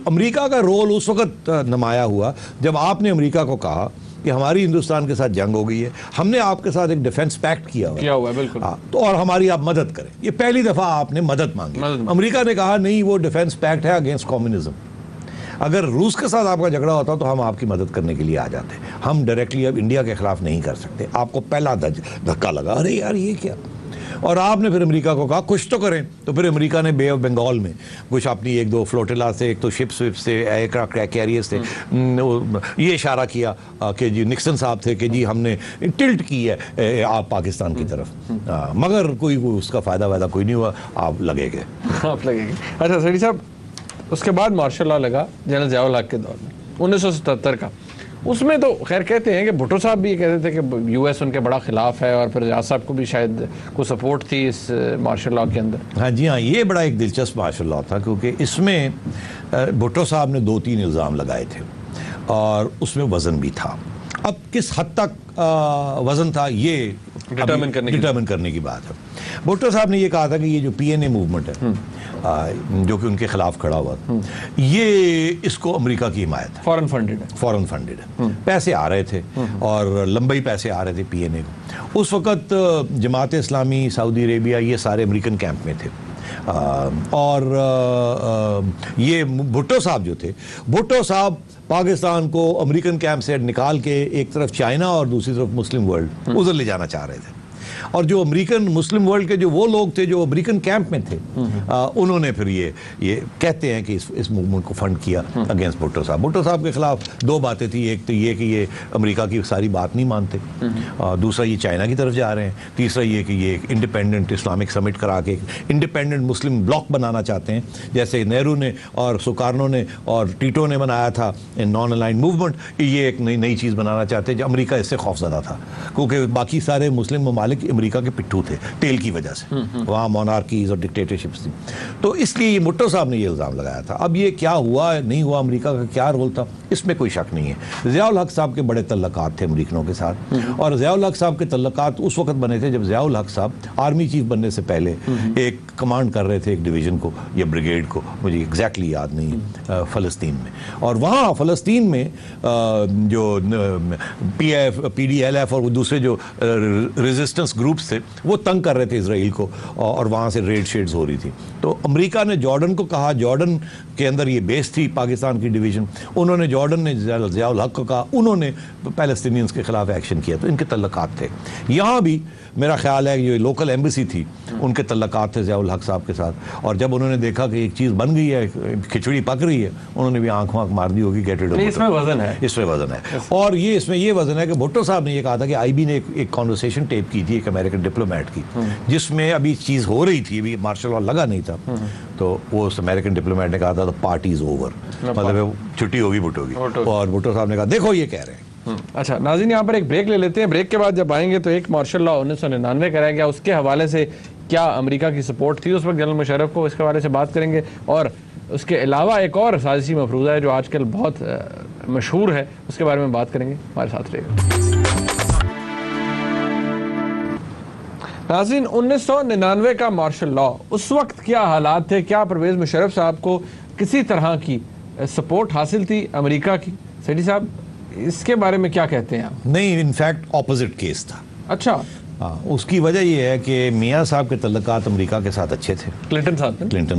अमेरिका का रोल उस वक्त नुमाया हुआ जब आपने अमेरिका को कहा कि हमारी हिंदुस्तान के साथ जंग हो गई है, हमने आपके साथ एक डिफेंस पैक्ट किया
हुआ है, बिल्कुल।
तो और हमारी आप मदद करें। ये पहली दफा आपने मदद मांगी। अमेरिका ने कहा नहीं, वो डिफेंस पैक्ट है अगेंस्ट कम्युनिज्म। अगर रूस के साथ आपका झगड़ा होता तो हम आपकी मदद करने के लिए आ जाते। हम डायरेक्टली अब इंडिया के खिलाफ नहीं कर सकते। आपको पहला धक्का लगा, अरे यार ये क्या। और आपने फिर अमेरिका को कहा कुछ तो करें। तो फिर अमेरिका ने बे ऑफ बंगाल में कुछ अपनी एक दो फ्लोटिला से, एक तो शिप्स विप्स से, एयरक्राफ्ट कैरियर्स से ये इशारा किया कि जी निक्सन साहब थे कि जी हमने टिल्ट की है आप पाकिस्तान की तरफ, मगर कोई उसका फ़ायदा वायदा कोई नहीं हुआ। आप लगे गए।
आप लगेंगे। अच्छा सेठी साहब, उसके बाद मार्शल लॉ लगा जनरल ज़ियाउल हक के दौर में 1977 का। उसमें तो खैर कहते हैं कि भुट्टो साहब भी कहते थे कि यूएस उनके बड़ा खिलाफ है, और फिर रियाज साहब को भी शायद को सपोर्ट थी इस मार्शल लॉ के अंदर।
हाँ जी हाँ, ये बड़ा एक दिलचस्प मार्शल लॉ था, क्योंकि इसमें भुट्टो साहब ने 2-3 इल्ज़ाम लगाए थे और उसमें वज़न भी था। अब किस हद तक वज़न था ये डिटर्मिन करने की बात है। भुट्टो साहब ने ये कहा था कि ये जो PNA मूवमेंट है जो कि उनके खिलाफ खड़ा हुआ था, ये इसको अमेरिका की हिमायत है, फॉरेन फंडेड है। पैसे आ रहे थे और लंबे पैसे आ रहे थे PNA को। उस वक़्त जमात इस्लामी, सऊदी अरेबिया, ये सारे अमेरिकन कैंप में थे। और ये भुट्टो साहब जो थे, भुट्टो साहब पाकिस्तान को अमेरिकन कैंप से निकाल के एक तरफ चाइना और दूसरी तरफ मुस्लिम वर्ल्ड उधर ले जाना चाह रहे थे। और जो अमेरिकन मुस्लिम वर्ल्ड के जो वो लोग थे जो अमेरिकन कैंप में थे, उन्होंने फिर ये कहते हैं कि इस मूवमेंट को फंड किया अगेंस्ट भुट्टो साहब। भुट्टो साहब के खिलाफ 2 बातें थी। एक तो ये कि ये अमेरिका की सारी बात नहीं मानते, दूसरा ये चाइना की तरफ जा रहे हैं, तीसरा ये कि ये एक इंडिपेंडेंट इस्लामिक समिट करा के इंडिपेंडेंट मुस्लिम ब्लॉक बनाना चाहते हैं, जैसे नेहरू ने और सुकार्नो ने और टीटो ने बनाया था नॉन अलाइंड मूवमेंट। ये एक नई चीज़ बनाना चाहते हैं। जो अमेरिका इससे खौफजदा था, क्योंकि बाकी सारे मुस्लिम ममालिक अमेरिका के पिट्ठू थे तेल की वजह से, वहाँ मोनार्कीज और डिक्टेटरशिप्स थी। तो इसलिए ये भुट्टो साहब ने ये इल्ज़ाम लगाया था। अब ये क्या हुआ नहीं हुआ, अमेरिका का क्या रोल था, इसमें कोई शक नहीं है। ज़ियाउल हक साहब के बड़े तल्लकात थे अमेरिकनों के साथ, और ज़ियाउल हक साहब के तल्लकात उस वक्त बने थे जब ज़ियाउल हक साहब आर्मी चीफ बनने से पहले एक कमांड कर रहे थे एक डिवीज़न को या ब्रिगेड को, मुझे एग्जैक्टली याद नहीं है, फ़लस्तीन में। और वहाँ फ़लस्तीन में जो PDLF और दूसरे जो रेजिस्टेंस ग्रुप्स थे वो तंग कर रहे थे इसराइल को, और वहाँ से रेड शेड्स हो रही थी। तो अमेरिका ने जॉर्डन को कहा, जॉर्डन के अंदर ये बेस थी पाकिस्तान की डिवीज़न, उन्होंने जॉर्डन ने ज़ियाउल हक को कहा, उन्होंने पैलेस्टीनियंस के खिलाफ एक्शन किया। तो इनके तल्लकात थे। यहाँ भी मेरा ख्याल है कि जो लोकल एम्बेसी थी उनके तल्लकात थे ज़ियाउल हक साहब के साथ। और जब उन्होंने देखा कि एक चीज़ बन गई है, खिचड़ी पक रही है, उन्होंने भी आंख मार दी होगी, गेट इट ओवर।
इसमें वजन है,
इसमें वजन है। और ये इसमें ये वजन है कि भुट्टो साहब ने ये कहा था कि IB ने एक कॉन्वर्सेशन टेप की थी एक अमेरिकन डिप्लोमेट की, जिसमें अभी चीज़ हो रही थी, अभी मार्शल लॉ लगा नहीं था। तो वो उस अमेरिकन डिप्लोमेट ने कहा था पार्टी इज ओवर, मतलब छुट्टी होगी भुट्टो की। और भुट्टो साहब ने कहा देखो ये कह रहे हैं।
अच्छा नाज़रीन, यहाँ पर एक ब्रेक ले लेते हैं। ब्रेक के बाद जब आएंगे तो एक मार्शल लॉ 1999 कराया गया, उसके हवाले से क्या अमेरिका की सपोर्ट थी उस वक्त जनरल मुशर्रफ को, इसके हवाले से बात करेंगे। और उसके अलावा एक और साजिशी मफरूज़ा है जो आजकल बहुत मशहूर है, उसके बारे में बात करेंगे। हमारे साथ रहिएगा। नाज़रीन, 1999 का मार्शल लॉ, उस वक्त क्या हालात थे? क्या परवेज़ मुशर्रफ साहब को किसी तरह की सपोर्ट हासिल थी अमेरिका की? सेठी साहब इसके बारे में क्या कहते हैं आप?
नहीं, इनफैक्ट ऑपोजिट केस था।
अच्छा।
हाँ, उसकी वजह यह है कि मियाँ साहब के तल्लकात अमेरिका के साथ अच्छे थे, क्लिंटन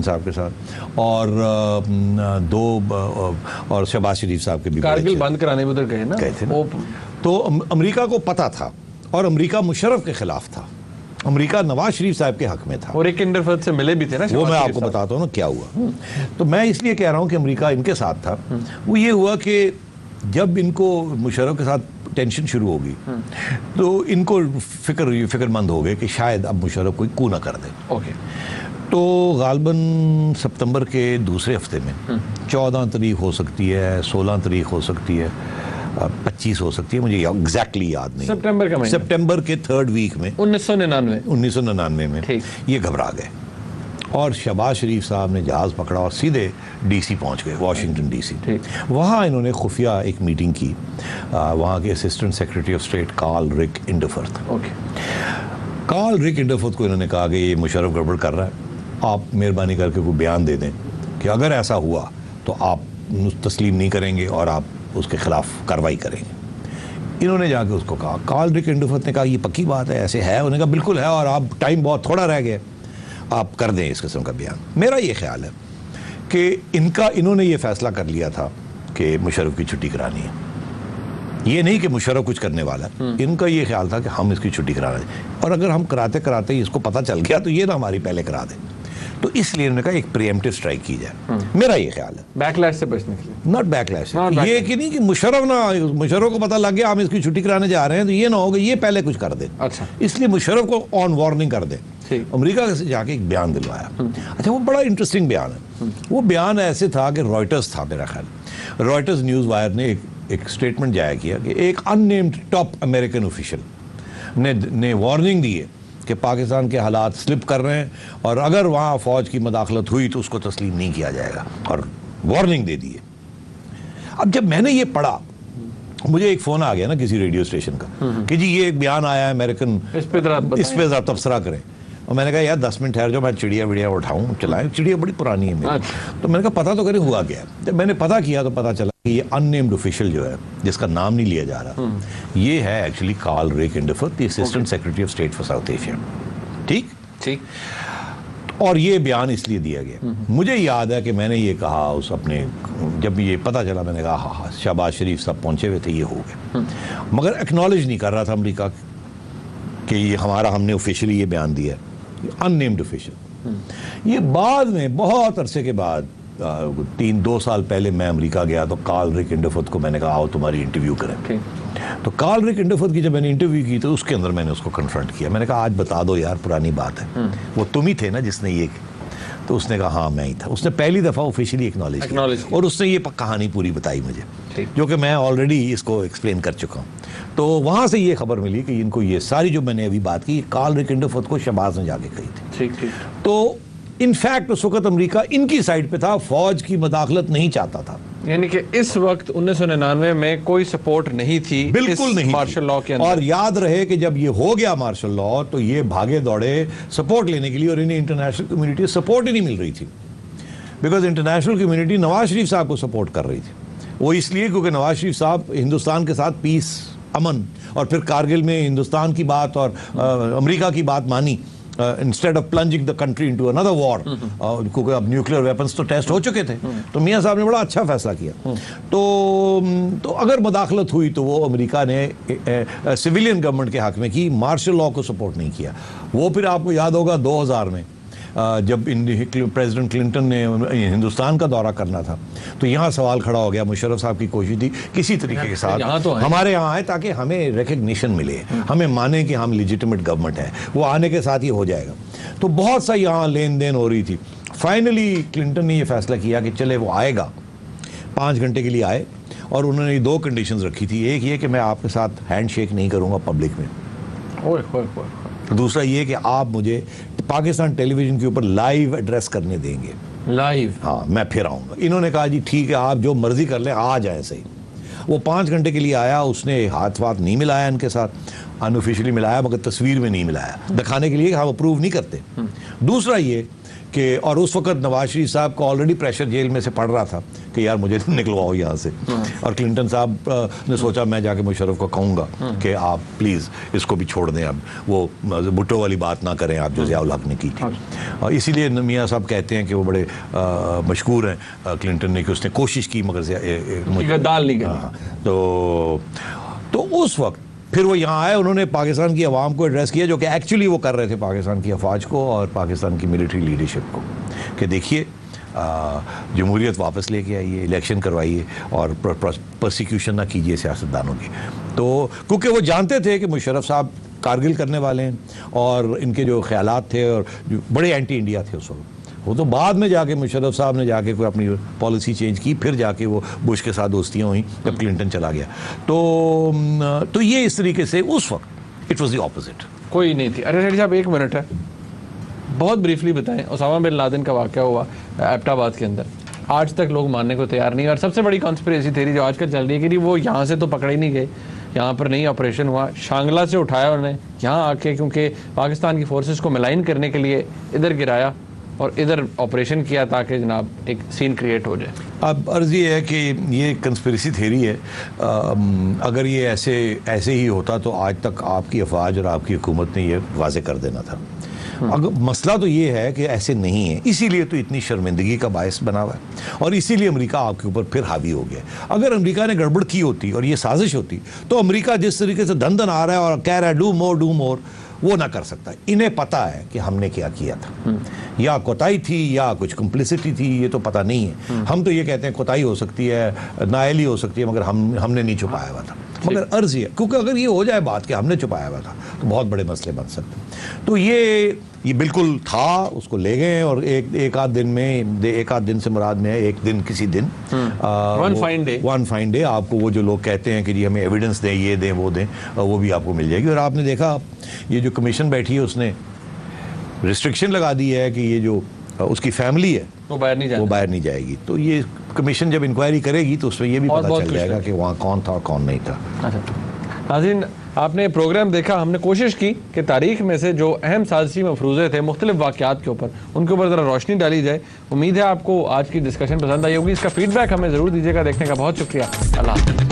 साहब के साथ, और और शहबाज शरीफ साहब के भी
कारगिल बंद कराने में उधर गए ना,
गए थे ना। तो अमेरिका को पता था, और अमेरिका मुशर्रफ के खिलाफ था, अमेरिका नवाज शरीफ साहब के हक में था,
और एक इंटरफेरेंस से मिले भी थे ना।
वो मैं आपको बताता हूँ ना क्या हुआ। तो मैं इसलिए कह रहा हूँ कि अमेरिका इनके साथ था। वो ये हुआ कि जब इनको मुशर्रफ के साथ टेंशन शुरू होगी तो इनको फिक्रमंद हो गए कि शायद अब मुशर्रफ कोई कू ना कर दे।
ओके।
तो गालबन सितंबर के दूसरे हफ्ते में 14 तारीख हो सकती है, 16 तारीख हो सकती है, 25 हो सकती है, मुझे एग्जैक्टली याद नहीं। सितंबर के 3rd वीक में 1999 में ये घबरा गए और शहबाज शरीफ साहब ने जहाज़ पकड़ा और सीधे डीसी पहुंच गए, वाशिंगटन डीसी। वहाँ इन्होंने खुफिया एक मीटिंग की वहाँ के assistant secretary of state Karl Rick Inderfurth. Karl Rick Inderfurth को इन्होंने कहा कि ये मुशर्रफ गड़बड़ कर रहा है, आप मेहरबानी करके कोई बयान दे दें कि अगर ऐसा हुआ तो आप तस्लीम नहीं करेंगे और आप उसके खिलाफ कार्रवाई करेंगे। इन्होंने जाके उसको कहा, कार्ल रिक इंडरफर्थ ने कहा ये पक्की बात है, ऐसे है? उन्होंने कहा बिल्कुल है, और आप टाइम बहुत थोड़ा रह गया, आप कर दें इस किस्म का बयान। मेरा ये ख्याल है कि इन्होंने ये फैसला कर लिया था कि मुशर्रफ की छुट्टी करानी है। ये नहीं कि मुशर्रफ कुछ करने वाला है, इनका ये ख्याल था कि हम इसकी छुट्टी कराना है, और अगर हम कराते कराते ही इसको पता चल गया तो ये ना हमारी पहले करा दे। तो इसलिए उन्होंने कहा एक प्रीएम्प्टिव स्ट्राइक की जाए। मेरा ये ख्याल है,
बैकलैश से बचने के लिए।
नॉट बैकलैश, ये कि नहीं कि मुशर्रफ को पता लग गया हम इसकी छुट्टी कराने जा रहे हैं तो ये ना हो कि ये पहले कुछ कर दे।
अच्छा, इसलिए
इसलिए मुशर्रफ को ऑन वार्निंग कर दे। अमेरिका से जाके एक बयान दिलवाया। अच्छा, वो बड़ा इंटरेस्टिंग बयान है। वो बयान ऐसे था कि रॉयटर्स था, मेरा ख्याल रॉयटर्स न्यूज़ वायर ने एक स्टेटमेंट जारी किया कि एक अननेम्ड टॉप अमेरिकन ऑफिशियल ने वार्निंग दी है कि पाकिस्तान के हालात स्लिप कर रहे हैं और अगर वहाँ फ़ौज की मदाखलत हुई तो उसको तस्लीम नहीं किया जाएगा, और वार्निंग दे दी है। अब जब मैंने ये पढ़ा, मुझे एक फ़ोन आ गया ना किसी रेडियो स्टेशन का कि जी ये एक बयान आया है अमेरिकन, इस पे ज़रा तबसरा करें। और मैंने कहा यार 10 मिनट ठहर जाओ, मैं चिड़िया विड़िया उठाऊँ चलाएँ, चिड़िया बड़ी पुरानी है मेरी। तो मैंने कहा पता तो करें हुआ क्या। जब मैंने पता किया तो पता चला कि ये अननेम्ड ऑफिशियल जो है, जिसका नाम नहीं लिया जा रहा, ये है actually Karl Rick Inderfurth, the assistant secretary of state for South Asia. ठीक। और ये बयान इसलिए दिया गया, मुझे याद है कि मैंने ये कहा उस अपने, जब ये पता चला मैंने कहा हाँ शहबाज शरीफ साहब पहुंचे हुए थे, ये हो गए। मगर एक्नॉलेज नहीं कर रहा था अमेरिका कि ये हमारा, हमने ऑफिशियली ये बयान दिया है, अननेम्ड ऑफिशियल। ये बाद में बहुत अरसे के बाद 2 साल पहले मैं अमेरिका गया तो कार्ल रिक इंडरफर्थ को मैंने कहा आओ तुम्हारी इंटरव्यू करें। तो कार्ल रिक इंडरफर्थ की जब मैंने इंटरव्यू की तो उसके अंदर मैंने उसको कन्फ्रंट किया। मैंने कहा आज बता दो यार, पुरानी बात है, वो तुम ही थे ना जिसने ये। तो उसने कहा हाँ मैं ही था। उसने पहली दफ़ा ऑफिशियली एक्नॉलेज किया और उसने ये कहानी पूरी बताई मुझे, जो कि मैं ऑलरेडी इसको एक्सप्लेन कर चुका हूँ। तो वहाँ से ये खबर मिली कि इनको ये सारी जो मैंने अभी बात की कार्ल रिक इंडरफर्थ को शहबाज ने जाके कही थी। तो इनफैक्ट उस वक्त अमेरिका इनकी साइड पे था, फौज की मदाखलत नहीं चाहता था।
यानी कि इस वक्त 1999 में कोई सपोर्ट नहीं थी,
बिल्कुल नहीं,
मार्शल लॉ के अंदर।
और याद रहे कि जब ये हो गया मार्शल लॉ तो ये भागे दौड़े सपोर्ट लेने के लिए, और इन्हें इंटरनेशनल कम्युनिटी सपोर्ट ही नहीं मिल रही थी, because international community Nawaz Sharif साहब को सपोर्ट कर रही थी। वो इसलिए क्योंकि नवाज शरीफ साहब हिंदुस्तान के साथ पीस, अमन, और फिर कारगिल में हिंदुस्तान की बात और अमेरिका की बात मानी, instead of plunging the country into another war, क्योंकि अब न्यूक्लियर वेपन्स तो टेस्ट हो चुके थे। तो मियां साहब ने बड़ा अच्छा फैसला किया। तो अगर मदाखलत हुई तो वो अमेरिका ने सिविलियन गवर्नमेंट के हक में की, मार्शल लॉ को सपोर्ट नहीं किया। वो फिर आपको याद होगा 2000 में जब प्रेसिडेंट क्लिंटन ने हिंदुस्तान का दौरा करना था तो यहाँ सवाल खड़ा हो गया, मुशर्रफ साहब की कोशिश थी किसी तरीके के साथ तो हमारे यहाँ आए ताकि हमें रिकग्निशन मिले, हमें माने कि हम लेजिटिमेट गवर्नमेंट है। वो आने के साथ ही हो जाएगा। तो बहुत सा यहाँ लेन देन हो रही थी। फाइनली क्लिंटन ने ये फैसला किया कि चले वो आएगा, 5 घंटे के लिए आए, और उन्होंने 2 कंडीशंस रखी थी। एक ये कि मैं आपके साथ हैंड शेक नहीं करूँगा पब्लिक में, दूसरा ये कि आप मुझे पाकिस्तान टेलीविजन के ऊपर लाइव एड्रेस करने देंगे।
लाइव?
हाँ, मैं फिर आऊँगा। इन्होंने कहा जी ठीक है, आप जो मर्जी कर लें, आ जाए सही। वो 5 घंटे के लिए आया, उसने हाथ वाथ नहीं मिलाया इनके साथ, अनऑफिशियली मिलाया मगर तस्वीर में नहीं मिलाया, दिखाने के लिए कि हम अप्रूव नहीं करते। दूसरा ये कि, और उस वक्त नवाज शरीफ साहब को ऑलरेडी प्रेशर जेल में से पड़ रहा था कि यार मुझे निकलवाओ यहाँ से, और क्लिंटन साहब ने सोचा मैं जाके मुशर्रफ को कहूँगा कि आप प्लीज़ इसको भी छोड़ दें, अब वो भुट्टो वाली बात ना करें आप जो ज़िया-उल हक ने की थी। और इसीलिए मियाँ साहब कहते हैं कि वो बड़े मशहूर हैं क्लिंटन ने कि उसने कोशिश की मगर
दाल नहीं गई।
तो उस वक्त फिर वो यहाँ आए, उन्होंने पाकिस्तान की आवाम को एड्रेस किया, जो कि एक्चुअली वो कर रहे थे पाकिस्तान की अफवाज को और पाकिस्तान की मिलिट्री लीडरशिप को, कि देखिए जमहूरियत वापस लेके आइए, इलेक्शन करवाइए और प्रोसिक्यूशन ना कीजिए सियासतदानों की। तो क्योंकि वो जानते थे कि मुशर्रफ साहब कारगिल करने वाले हैं और इनके जो ख्यालात थे और बड़े एंटी इंडिया थे उस वक्त। वो तो बाद में जाके मुशर्रफ साहब ने जाके कोई अपनी पॉलिसी चेंज की, फिर जाके वो बुश के साथ दोस्तियाँ हुई जब क्लिंटन चला गया। तो ये इस तरीके से उस वक्त इट वाज द ऑपोजिट।
कोई नहीं थी। अरे रेड्डी साहब 1 मिनट है, बहुत ब्रीफली बताएं, ओसामा बिन लादेन का वाक़या हुआ एबटाबाद के अंदर, आज तक लोग मानने को तैयार नहीं। और सबसे बड़ी कॉन्स्पिरेसी थ्योरी जो आजकल चल रही है कि वो यहाँ से तो पकड़े नहीं गए, यहाँ पर नहीं ऑपरेशन हुआ, शांगला से उठाया उन्हें यहाँ आके, क्योंकि पाकिस्तान की फोर्सेस को मिलाइन करने के लिए इधर गिराया और इधर ऑपरेशन किया ताकि जनाब एक सीन क्रिएट हो जाए।
अब अर्ज़ ये है कि ये कंस्पिरेसी थ्योरी है। अगर ये ऐसे ही होता तो आज तक आपकी अफवाज और आपकी हुकूमत ने ये वाज़े कर देना था। अगर मसला तो ये है कि ऐसे नहीं है, इसीलिए तो इतनी शर्मिंदगी का बायस बना हुआ है और इसीलिए अमेरिका आपके ऊपर फिर हावी हो गया। अगर अमेरिका ने गड़बड़ की होती और ये साजिश होती तो अमेरिका जिस तरीके से धन धन आ रहा है और कह रहा है डू मोर, वो ना कर सकता। इन्हें पता है कि हमने क्या किया था, या कोताही थी या कुछ कंप्लिसिटी थी, ये तो पता नहीं है। हम तो ये कहते हैं कोताही हो सकती है, नाअहली हो सकती है, मगर हमने नहीं छुपाया हुआ था। मगर अर्ज ये, क्योंकि अगर ये हो जाए बात कि हमने छुपाया हुआ था तो बहुत बड़े मसले बन सकते। तो ये बिल्कुल था, उसको ले गए और एक आध दिन से मुराद में है एक दिन, किसी दिन वन फाइन डे आपको वो जो लोग कहते हैं कि जी हमें एविडेंस दें, ये दें वो दें, वो भी आपको मिल जाएगी। और आपने देखा ये जो कमीशन बैठी है उसने रिस्ट्रिक्शन लगा दी है कि ये जो उसकी फैमिली है वो बाहर नहीं जाएगी। तो ये कमीशन जब इंक्वायरी करेगी तो उसमें ये भी पता चल जाएगा कि वहाँ कौन था और कौन नहीं था।
नाज़रीन, आपने प्रोग्राम देखा, हमने कोशिश की कि तारीख में से जो अहम साजिशी मफरूज़े थे मुख्तलिफ वाक़यात के ऊपर, उनके ऊपर ज़रा रोशनी डाली जाए। उम्मीद है आपको आज की डिस्कशन पसंद आई होगी। इसका फीडबैक हमें ज़रूर दीजिएगा। देखने का बहुत शुक्रिया। अल्लाह हाफ़िज़।